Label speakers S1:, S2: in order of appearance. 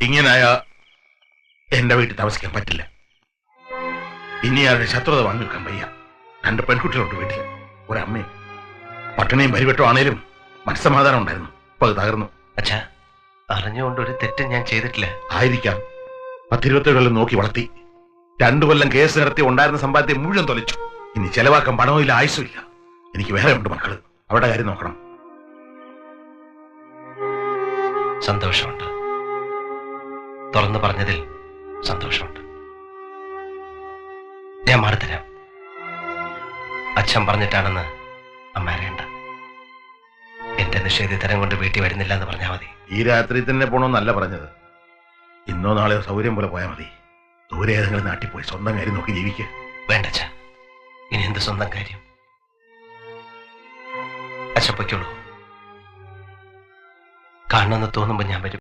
S1: ഇങ്ങനായ എന്റെ വീട്ടിൽ താമസിക്കാൻ പറ്റില്ല. ഇനി ആരുടെ ശത്രുത വാങ്ങി വെക്കാൻ വയ്യ. 2 പെൺകുട്ടികളുണ്ട് വീട്ടില്, ഒരമ്മയും. പട്ടിണിയും പരിവട്ടം ആണേലും മനസ്സമാധാനം ഉണ്ടായിരുന്നു. അപ്പൊ അത് തകർന്നു.
S2: അച്ഛാ, അറിഞ്ഞുകൊണ്ട് ഒരു തെറ്റും ഞാൻ ചെയ്തിട്ടില്ല.
S1: ആയിരിക്കാം. 10-27 കൊല്ലം നോക്കി വളർത്തി, 2 കൊല്ലം കേസ് നടത്തി ഉണ്ടായിരുന്ന സമ്പാദ്യത്തെ മുഴുവൻ തൊലച്ചു. ഇനി ചെലവാക്കാൻ പണവും ഇല്ല, ആയുസും ഇല്ല. എനിക്ക് വേറെ ഉണ്ട് മക്കള്, അവരുടെ കാര്യം നോക്കണം.
S2: സന്തോഷമുണ്ട്, തുറന്നു പറഞ്ഞതിൽ സന്തോഷമുണ്ട്. ഞാൻ മാറിത്തരാം. അച്ഛൻ പറഞ്ഞിട്ടാണെന്ന് അമ്മ അറിയണ്ട. എന്റെ നിഷേധിതരം കൊണ്ട് വീട്ടിൽ വരുന്നില്ല എന്ന് പറഞ്ഞാൽ മതി.
S1: ഈ രാത്രി തന്നെ പോണോന്നല്ല പറഞ്ഞത്. ഇന്നോ നാളെയോ സൗകര്യം പോലെ പോയാൽ മതി. ദൂരെ ഏതെങ്കിലും നാട്ടിൽ പോയി സ്വന്തം കാര്യം നോക്കി ജീവിക്കുക.
S2: വേണ്ട അച്ഛാ, ഇനി എന്ത് സ്വന്തം കാര്യം? അച്ഛൻ പൊയ്ക്കോളൂ. കാണണമെന്ന് തോന്നുമ്പോ ഞാൻ വരും.